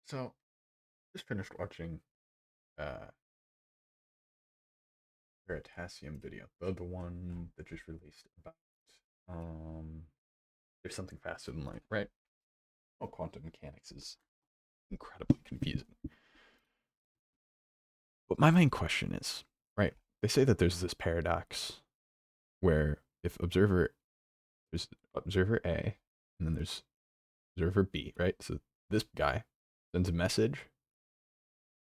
So, just finished watching uh Veritasium video, the one that just released about um there's something faster than light, right? Well, quantum mechanics is incredibly confusing. But my main question is, right? They say that there's this paradox where if there's observer A and then there's observer B, right? So this guy sends a message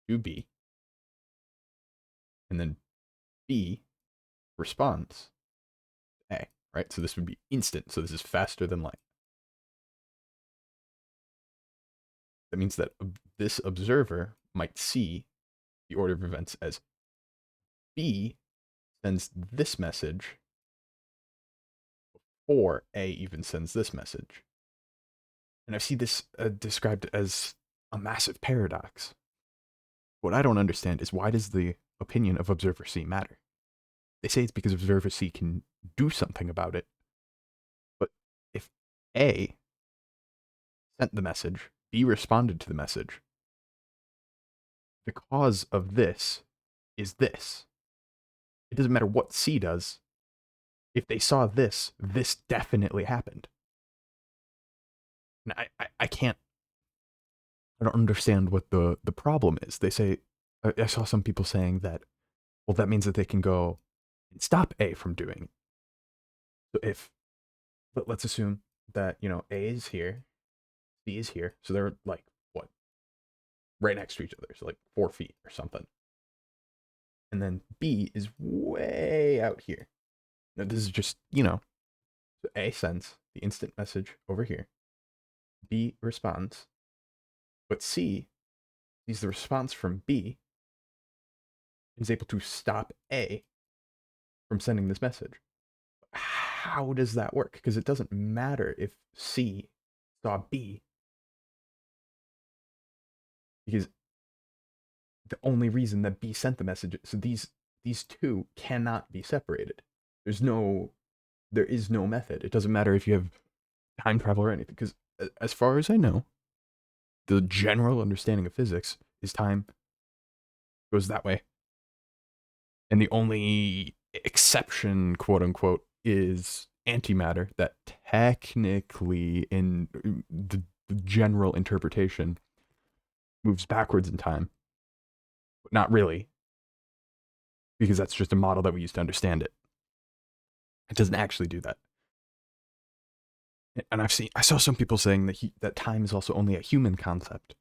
to B and then B responds to A, right? So this would be instant. So this is faster than light. That means that this observer might see the order of events as B sends this message before A even sends this message. And I see this described as a massive paradox. What I don't understand is why does the opinion of observer C matter? They say it's because observer C can do something about it. But if A sent the message, B responded to the message, the cause of this is this. It doesn't matter what C does. If they saw this, this definitely happened. And I can't, I don't understand what the problem is. They say, I saw some people saying that, well, that means that they can go and stop A from doing it. So but let's assume that, A is here, B is here. So they're like, what, right next to each other. So like 4 feet or something. And then B is way out here. Now, this is just, so A sends the instant message over here. B responds, but C sees the response from B and is able to stop A from sending this message. How does that work? Because it doesn't matter if C saw B, because the only reason that B sent the message, so these two cannot be separated. There is no method. It doesn't matter if you have time travel or anything, because as far as I know, the general understanding of physics is time goes that way. And the only exception, quote unquote, is antimatter that technically, in the general interpretation, moves backwards in time. But not really, because that's just a model that we use to understand it. It doesn't actually do that. And I saw some people saying that time is also only a human concept.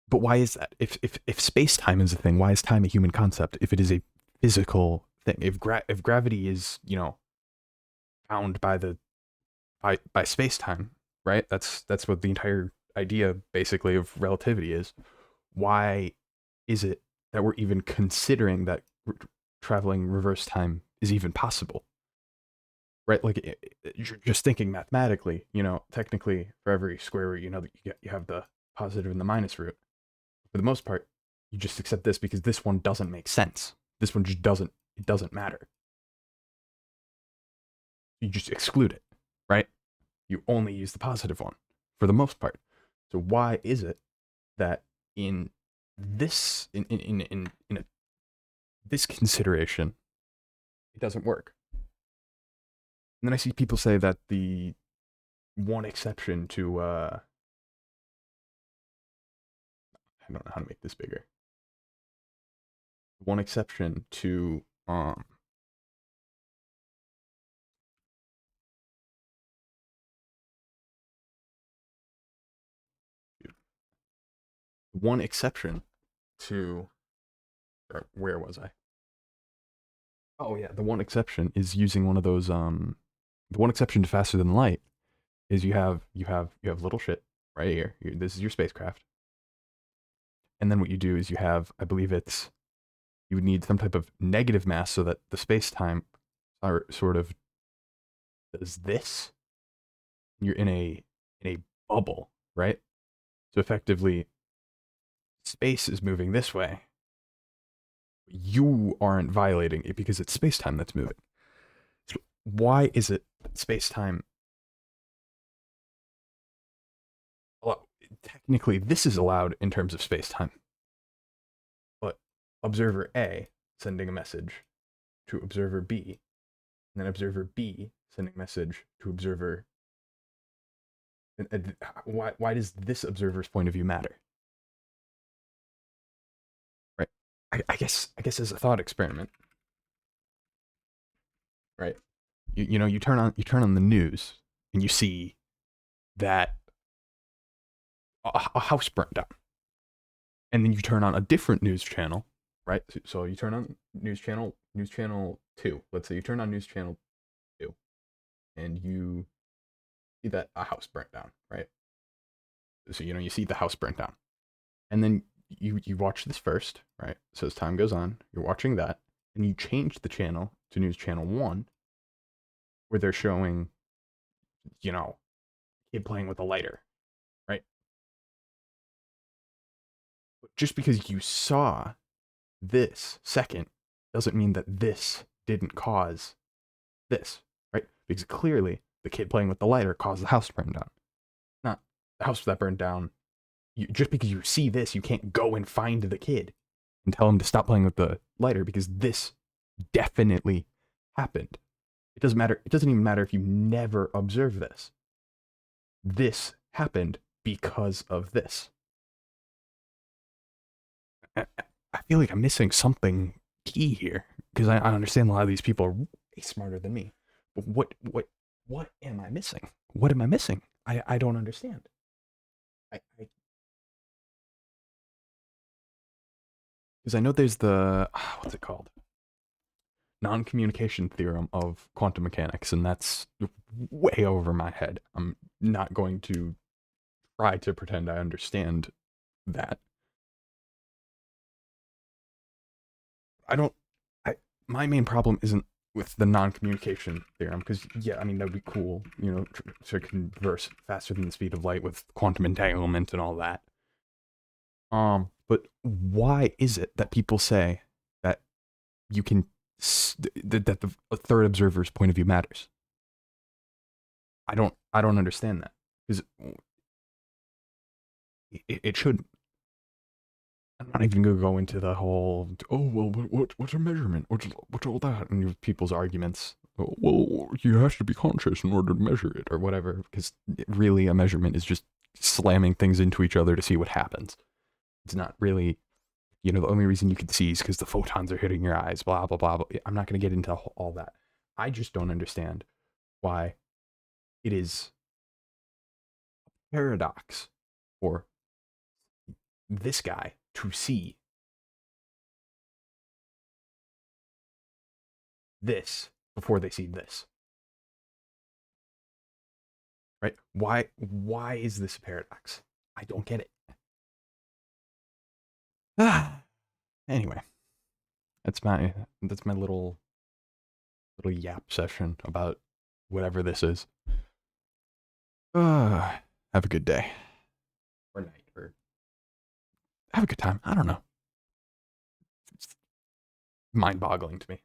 But why is that? If space time is a thing, why is time a human concept? If it is a physical thing, if gravity is bound by space time, right? That's what the entire idea basically of relativity is. Why is it that we're even considering that traveling reverse time is even possible? Right? Like you're just thinking mathematically, technically for every square root, you have the positive and the minus root. For the most part, you just accept this because this one doesn't make sense. This one just doesn't matter. You just exclude it, right? You only use the positive one for the most part. So why is it that in this in this consideration it doesn't work? And then I see people say that the one exception to I don't know how to make this bigger. One exception to one exception to where was I? Oh yeah, the one exception is using one of those the one exception to faster than light is you have little shit right here. This is your spacecraft. And then what you do is you have, I believe you would need some type of negative mass so that the space-time are sort of does this. You're in a bubble, right? So effectively space is moving this way. You aren't violating it because it's space-time that's moving. So why is it space-time? Well, technically this is allowed in terms of space time, but observer A sending a message to observer B, and then observer B sending a message to observer. Why does this observer's point of view matter? Right. I guess as a thought experiment, right? You turn on the news and you see that a house burnt down, and then you turn on a different news channel, right? So you turn on news channel 2. Let's say you turn on news channel 2, and you see that a house burnt down, right? So you see the house burnt down, and then you watch this first, right? So as time goes on, you're watching that, and you change the channel to news channel 1, where they're showing, you know, kid playing with a lighter, right? But just because you saw this second doesn't mean that this didn't cause this, right? Because clearly the kid playing with the lighter caused the house to burn down. Not the house that burned down. Just because you see this, you can't go and find the kid and tell him to stop playing with the lighter, because this definitely happened. It doesn't matter. It doesn't even matter if you never observe this. This happened because of this. I feel like I'm missing something key here, because I understand a lot of these people are way smarter than me. But what am I missing? What am I missing? I don't understand. Because I know there's the what's it called? Non-communication theorem of quantum mechanics, and that's way over my head. I'm not going to try to pretend I understand that. I don't. I My main problem isn't with the non-communication theorem, because yeah, I mean that'd be cool, to converse faster than the speed of light with quantum entanglement and all that. But why is it that people say that you can that the third observer's point of view matters? I don't understand that, because it shouldn't. I'm not even gonna go into the whole, oh well, what's a measurement? What's all that? And people's arguments. Oh, well, you have to be conscious in order to measure it, or whatever. Because really, a measurement is just slamming things into each other to see what happens. It's not really, the only reason you can see is because the photons are hitting your eyes. Blah blah blah. Blah. I'm not gonna get into all that. I just don't understand why it is a paradox for this guy to see this before they see this, right? Why is this a paradox? I don't get it. Anyway, that's my little yap session about whatever this is. Have a good day or night, or have a good time. I don't know. It's mind-boggling to me.